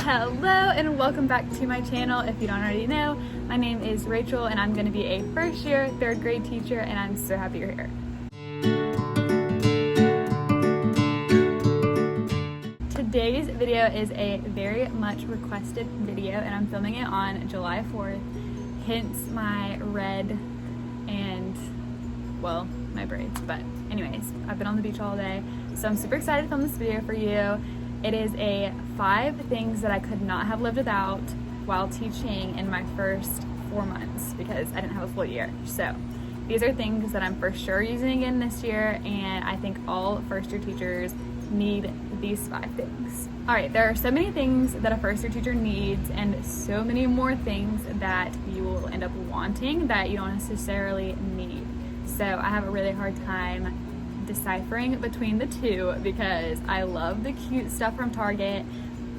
Hello and welcome back to my channel. If you don't already know, my name is Rachel and I'm going to be a first year third grade teacher, and I'm so happy you're here. Today's video is a very much requested video and I'm filming it on July 4th, hence my red and, well, my braids. But anyways, I've been on the beach all day, so I'm super excited to film this video for you. It is a 5 things that I could not have lived without while teaching in my first 4 months because I didn't have a full year. So these are things that I'm for sure using again this year, and I think all first year teachers need these 5 things. All right, there are so many things that a first year teacher needs and so many more things that you will end up wanting that you don't necessarily need. So I have a really hard time deciphering between the two because I love the cute stuff from Target.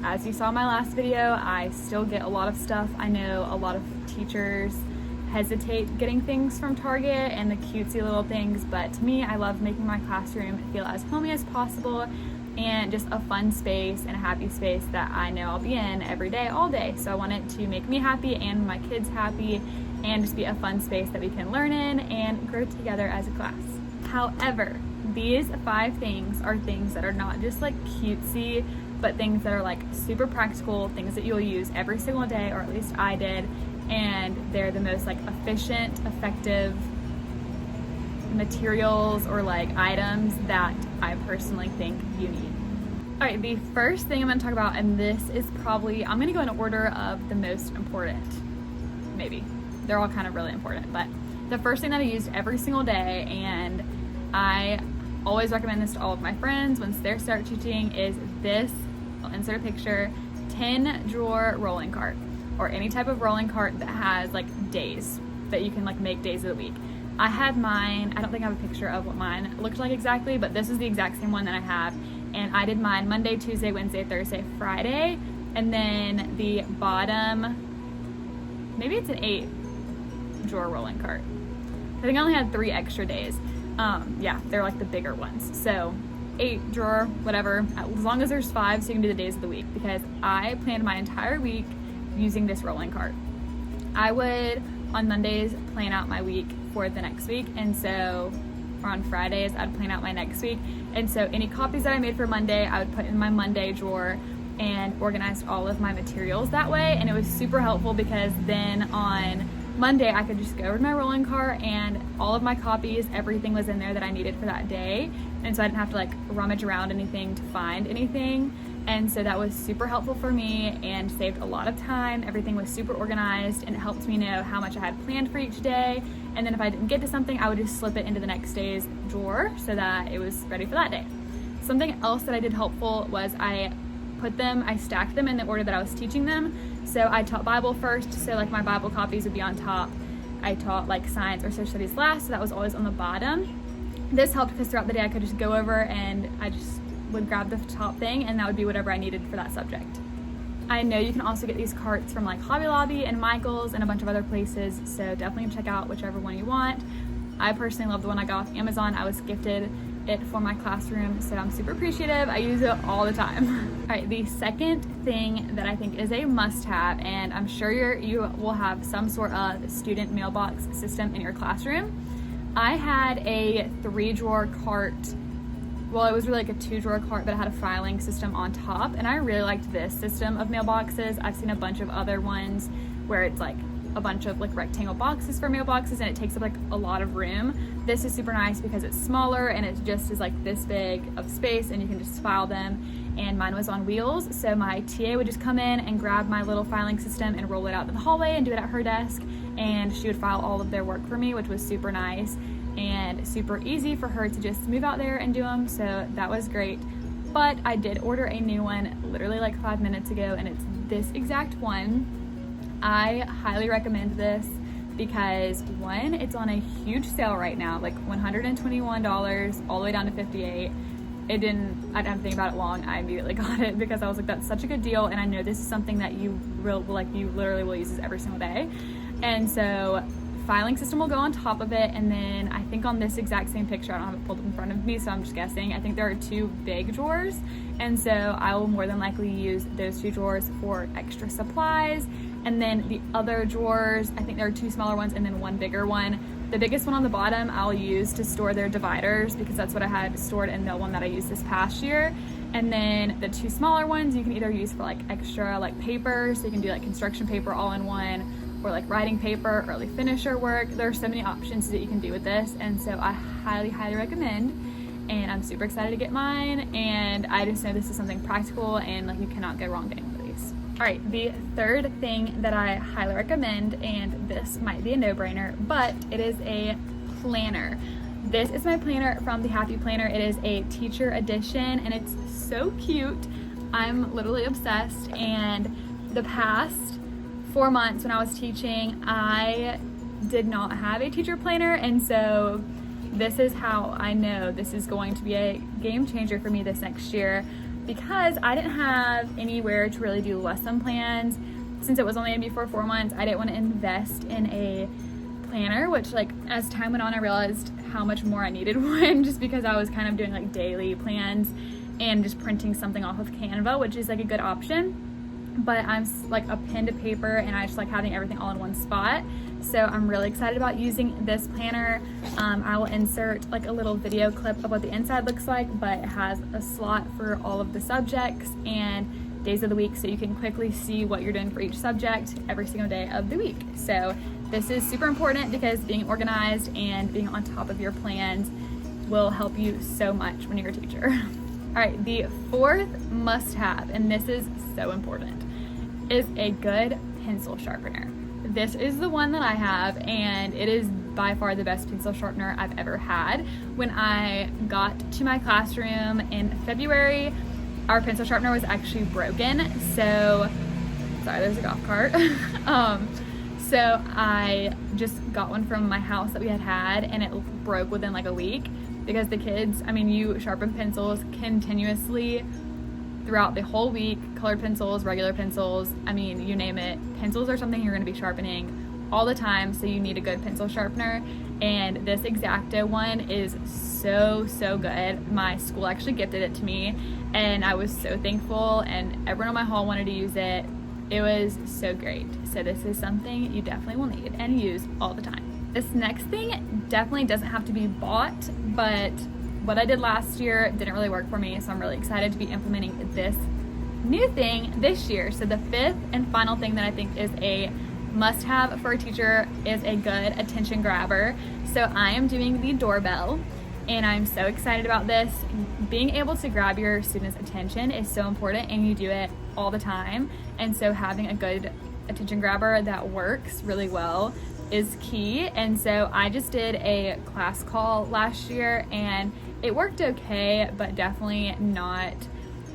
As you saw in my last video, I still get a lot of stuff. I know a lot of teachers hesitate getting things from Target and the cutesy little things, but to me, I love making my classroom feel as homey as possible and just a fun space and a happy space that I know I'll be in every day, all day. So I want it to make me happy and my kids happy and just be a fun space that we can learn in and grow together as a class. However, these 5 things are things that are not just like cutesy, but things that are like super practical, things that you'll use every single day, or at least I did, and they're the most like efficient, effective materials or like items that I personally think you need. All right, the first thing I'm gonna talk about, and this is probably, I'm gonna go in order of the most important, maybe. They're all kind of really important, but the first thing that I used every single day, and I always recommend this to all of my friends once they start teaching, is this, I'll insert a picture, 10 drawer rolling cart, or any type of rolling cart that has like days that you can like make days of the week. I had mine, I don't think I have a picture of what mine looked like exactly, but this is the exact same one that I have, and I did mine Monday, Tuesday, Wednesday, Thursday, Friday, and then the bottom, maybe it's an 8 drawer rolling cart. I think I only had 3 extra days. Yeah, they're like the bigger ones. So 8 drawer, whatever, as long as there's 5 so you can do the days of the week, because I planned my entire week using this rolling cart. I would, on Mondays, plan out my week for the next week, and so, or on Fridays, I'd plan out my next week. And so any copies that I made for Monday, I would put in my Monday drawer and organized all of my materials that way. And it was super helpful because then on Monday, I could just go over to my rolling cart and all of my copies, everything was in there that I needed for that day. And so I didn't have to like rummage around anything to find anything. And so that was super helpful for me and saved a lot of time. Everything was super organized and it helped me know how much I had planned for each day. And then if I didn't get to something, I would just slip it into the next day's drawer so that it was ready for that day. Something else that I did helpful was I stacked them in the order that I was teaching them. So I taught Bible first, so like my Bible copies would be on top. I taught like science or social studies last, so that was always on the bottom. This helped because throughout the day I could just go over and I just would grab the top thing and that would be whatever I needed for that subject. I know you can also get these carts from like Hobby Lobby and Michael's and a bunch of other places, so definitely check out whichever one you want. I personally love the one I got off Amazon. I was gifted it for my classroom, so I'm super appreciative. I use it all the time. All right, the second thing that I think is a must-have, and I'm sure you will have some sort of student mailbox system in your classroom. I had a 3-drawer cart. Well, it was really like a 2-drawer cart, but it had a filing system on top, and I really liked this system of mailboxes. I've seen a bunch of other ones where it's like a bunch of like rectangle boxes for mailboxes and it takes up like a lot of room. This is super nice because it's smaller and it just is like this big of space and you can just file them, and mine was on wheels, so my TA would just come in and grab my little filing system and roll it out in the hallway and do it at her desk, and she would file all of their work for me, which was super nice and super easy for her to just move out there and do them, so that was great. But I did order a new one literally like 5 minutes ago, and it's this exact one. I highly recommend this because one, it's on a huge sale right now, like $121 all the way down to $58. I didn't have to think about it long. I immediately got it because I was like, that's such a good deal, and I know this is something that you literally will use this every single day. And so filing system will go on top of it, and then I think on this exact same picture, I don't have it pulled up in front of me, so I'm just guessing, I think there are 2 big drawers, and so I will more than likely use those 2 drawers for extra supplies. And then the other drawers, I think there are 2 smaller ones and then 1 bigger one. The biggest one on the bottom I'll use to store their dividers, because that's what I had stored in the one that I used this past year. And then the 2 smaller ones you can either use for like extra like paper, so you can do like construction paper all in one, or like writing paper, early finisher work. There are so many options that you can do with this, and so I highly recommend, and I'm super excited to get mine, and I just know this is something practical and like you cannot go wrong getting one of these. All right, the third thing that I highly recommend, and this might be a no-brainer, but it is a planner. This is my planner from the Happy Planner. It is a teacher edition, and it's so cute. I'm literally obsessed, and the past 4 months when I was teaching, I did not have a teacher planner, and so this is how I know this is going to be a game changer for me this next year, because I didn't have anywhere to really do lesson plans. Since it was only gonna be for 4 months, I didn't want to invest in a planner, which like as time went on, I realized how much more I needed one, just because I was kind of doing like daily plans and just printing something off of Canva, which is like a good option. But I'm like a pen to paper, and I just like having everything all in one spot. So I'm really excited about using this planner. I will insert like a little video clip of what the inside looks like, but it has a slot for all of the subjects and days of the week, so you can quickly see what you're doing for each subject every single day of the week. So this is super important, because being organized and being on top of your plans will help you so much when you're a teacher. All right, the fourth must-have, and this is so important, is a good pencil sharpener. This is the one that I have, and it is by far the best pencil sharpener I've ever had. When I got to my classroom in February, our pencil sharpener was actually broken. So, sorry, there's a golf cart. So I just got one from my house that we had, and it broke within like a week, because the kids, I mean, you sharpen pencils continuously throughout the whole week. Colored pencils, regular pencils, I mean, you name it. Pencils are something you're going to be sharpening all the time, so you need a good pencil sharpener. And this X-Acto one is so good. My school actually gifted it to me, and I was so thankful, and everyone in my hall wanted to use it. It was so great. So this is something you definitely will need and use all the time. This next thing definitely doesn't have to be bought, but what I did last year didn't really work for me, so I'm really excited to be implementing this new thing this year. So the fifth and final thing that I think is a must-have for a teacher is a good attention grabber. So I am doing the doorbell, and I'm so excited about this. Being able to grab your students' attention is so important, and you do it all the time. And so having a good attention grabber that works really well is key. And so I just did a class call last year, and it worked okay, but definitely not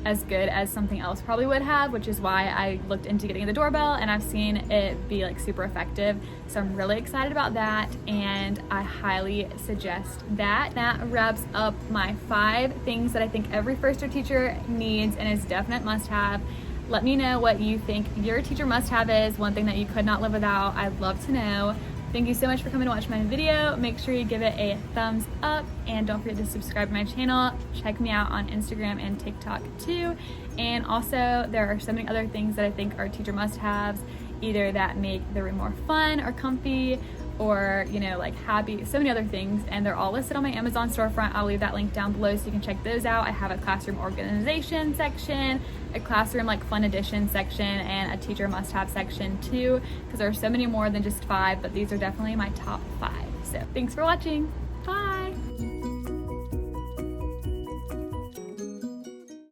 as good as something else probably would have, which is why I looked into getting the doorbell, and I've seen it be like super effective. So I'm really excited about that, and I highly suggest that. That wraps up my 5 things that I think every first-year teacher needs and is definite must-have. Let me know what you think your teacher must-have is, one thing that you could not live without. I'd love to know. Thank you so much for coming to watch my video. Make sure you give it a thumbs up, and don't forget to subscribe to my channel. Check me out on Instagram and TikTok too. And also, there are so many other things that I think are teacher must-haves, either that make the room more fun or comfy, or, you know, like happy, so many other things, and they're all listed on my Amazon storefront. I'll leave that link down below so you can check those out. I have a classroom organization section, a classroom like fun edition section, and a teacher must-have section too, because there are so many more than just 5, but these are definitely my top 5. So thanks for watching. Bye.